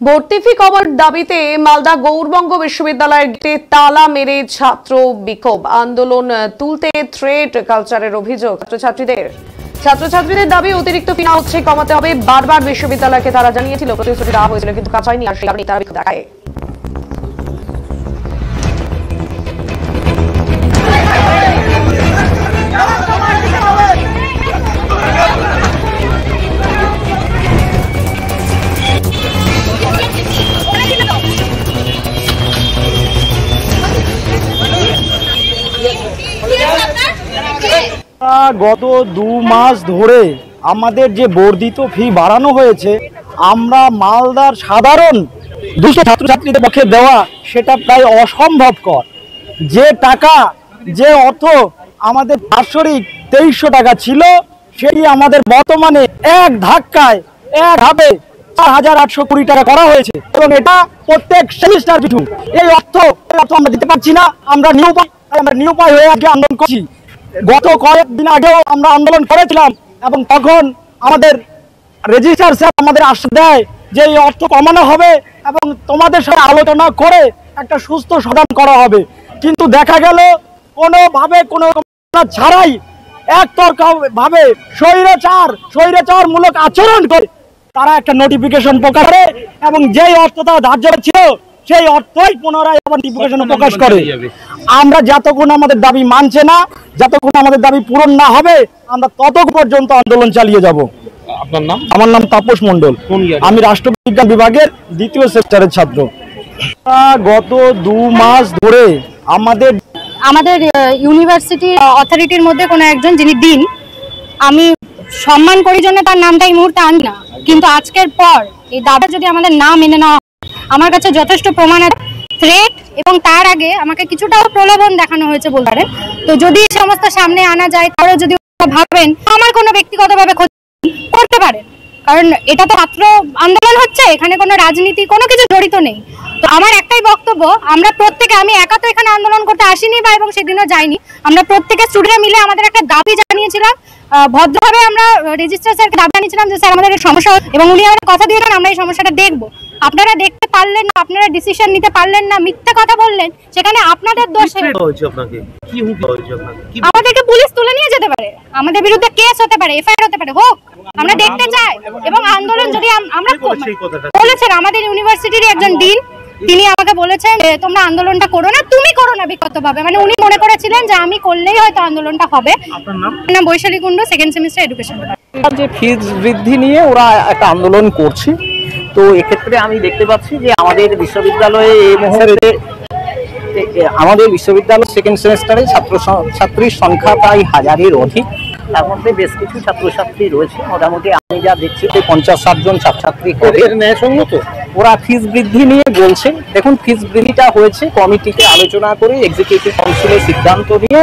ভর্তি ফি কমার দাবিতে মালদা গৌরবঙ্গ বিশ্ববিদ্যালয়ের গেটে তালা মেরে ছাত্র বিক্ষোভ, আন্দোলন তুলতে থ্রেট কালচারের অভিযোগ ছাত্রছাত্রীদের দাবি অতিরিক্ত ফি না হচ্ছে কমাতে হবে। বারবার বিশ্ববিদ্যালয়কে তারা জানিয়েছিল, প্রতিশ্রুতি দেওয়া হয়েছিল, কিন্তু কাজ হয়নি, আর সেই কারণেই তারা বিক্ষোভ দেখায়। গত 2 মাস ধরে আমাদের যে বর্ধিত ফি বাড়ানো হয়েছে, আমরা মালদার সাধারণ 200 ছাত্রছাত্রীদের পক্ষে দেওয়া সেটা প্রায় অসম্ভবকর। যে টাকা, যে অর্থ আমাদের বাৎসরিক 2300 টাকা ছিল, সেই আমাদের বর্তমানে এক ধাক্কায় একভাবে 4820 টাকা করা হয়েছে, এবং এটা প্রত্যেক সেমিস্টার পিছু। এই অর্থ আমরা দিতে পারছি না। আমরা নিরুপায় হয়ে আজকে আন্দোলন করছি। গত কয়েকদিন আগেও আমরা আন্দোলন করেছিলাম, এবং তখন আমাদের রেজিস্ট্রার স্যার আমাদের আশ্বাস দেয় যে এই অর্থ কমানো হবে এবং তোমাদের সাথে আলোচনা করে একটা সুস্থ সমাধান করা হবে। কিন্তু দেখা গেল কোনোভাবে কোনো ছাড়াই একতরফাভাবে স্বৈরাচারমূলক আচরণ করে তারা একটা নোটিফিকেশন প্রকাশ করে, এবং যেই অর্থটা ধার্য ছিল সেই অর্থই পুনরায় আবার নোটিফিকেশন প্রকাশ করে। আমরা যতক্ষণ আমাদের দাবি মানছে না, যতক্ষণ আমাদের দাবি পূরণ না হবে, আমরা ততক্ষণ পর্যন্ত আন্দোলন চালিয়ে যাব। আপনার নাম? আমার নাম তাপস মণ্ডল, আমি রাষ্ট্রবিজ্ঞান বিভাগের 2য় সেক্টরের ছাত্র। গত 2 মাস ধরে আমাদের ইউনিভার্সিটি অথরিটির মধ্যে কোনো একজন যিনি ডিন, আমি সম্মান করি জন্য তার নামটা এই মুহূর্তে আনি না, কিন্তু আজকের পর এই দাবি যদি আমাদের না মেনে নেওয়া, আমার কাছে যথেষ্ট প্রমাণ আছে, থ্রেট, এবং তার আগে আমাকে কিছুটাও প্রলোভন দেখানো হয়েছে বলতে পারেন। তো যদি এই সমস্ত সামনে আনা যায়, তাহলে যদি ভাবেন আমার কোনো ব্যক্তিগতভাবে ক্ষতি করতে পারেন, কারণ এটা তো ছাত্র আন্দোলন হচ্ছে, এখানে কোনো রাজনীতি কোনো কিছু জড়িত নেই। তো আমার একটাই বক্তব্য, আমরা প্রত্যেকে, আমি একা তো এখানে আন্দোলন করতে আসিনি বা এবং সেদিনও যাইনি, আমরা প্রত্যেকে স্টুডেন্ট মিলে আমাদের একটা দাবি জানিয়েছিলাম। ভদ্রভাবে আমরা রেজিস্ট্রার স্যারকে দাবি জানিয়েছিলাম যে স্যার আমাদের এই সমস্যা, এবং উনি আমাদের কথা দিয়েছেন আমরা এই সমস্যাটা দেখব। আপনারা দেখতে পারলেন না, আপনারা ডিসিশন নিতে পারলেন না, মিথ্যা কথা বললেন, সেখানে আপনাদের দোষ। আমাদেরকে পুলিশ তুলে নিয়ে যেতে পারে, আমাদের বিরুদ্ধে কেস হতে পারে, এফআইআর হতে পারে, হোক, আমরা দেখতে চাই। এবং আন্দোলন যদি আমরা বলেছেন, আমাদের ইউনিভার্সিটির একজন ডিন, তিনি আমাকে বলেছেন যে তোমরা আন্দোলনটা করো না, তুমি করো না ব্যক্তিগতভাবে, মানে উনি মনে করেছিলেন যে আমি করলেই হয়তো আন্দোলনটা হবে। আপনার নাম? Baishali Kundu, 2nd semester education. যে ফিজ বৃদ্ধি নিয়ে ওরা একটা আন্দোলন করছে, তো এক্ষেত্রে আমি দেখতে পাচ্ছি যে আমাদের বিশ্ববিদ্যালয়ে এই মুহূর্তে আমাদের বিশ্ববিদ্যালয় 2nd সেমিস্টারে ছাত্রছাত্রীর সংখ্যা প্রায় 1000-এর অধিক। তার মধ্যে বেশ কিছু ছাত্রছাত্রী রয়েছে, মোটামুটি আমি যা দেখছি 50-60 জন ছাত্রছাত্রী। ওরা ফিজ বৃদ্ধি নিয়ে বলছে। দেখুন, ফিজ বৃদ্ধিটা হয়েছে কমিটিতে আলোচনা করে, এক্সিকিউটিভ কাউন্সিলের সিদ্ধান্ত নিয়ে,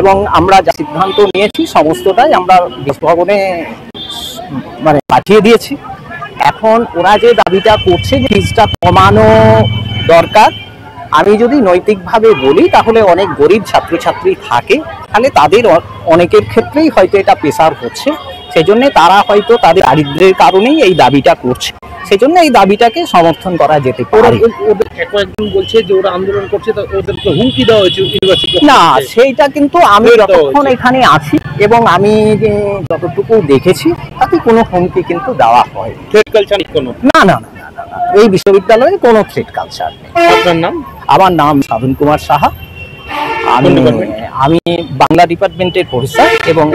এবং আমরা যা সিদ্ধান্ত নিয়েছি সমস্তটাই আমরা ভবনে মানে পাঠিয়ে দিয়েছি। এখন ওরা যে দাবিটা করছে যে ফিজটা কমানো দরকার, আমি যদি নৈতিকভাবে বলি তাহলে অনেক গরিব ছাত্রছাত্রী থাকে, তাহলে তাদের অনেকের ক্ষেত্রেই হয়তো এটা প্রেসার হচ্ছে, সেজন্য তারা হয়তো তাদের দারিদ্র্যের কারণেই এই দাবিটা করছে, সেজন্য এই দাবিটাকে সমর্থন করা যেতে পারে। কয়েকজন বলছে যে ওরা আন্দোলন করছে, ওদেরকে হুমকি দেওয়া হয়েছে ইউনিভার্সিটি না, সেইটা কিন্তু আমি যতক্ষণ এখানে আছি এবং আমি যতটুকু দেখেছি তাতে কোনো হুমকি কিন্তু দেওয়া হয়। থ্রেট কালচার কোনো? না না না, এই বিশ্ববিদ্যালয়ে কোনো থ্রেট কালচার নেই। আপনার নাম? আমার নাম সাধন কুমার সাহা, আমি বাংলা ডিপার্টমেন্টের প্রফেসর। এবং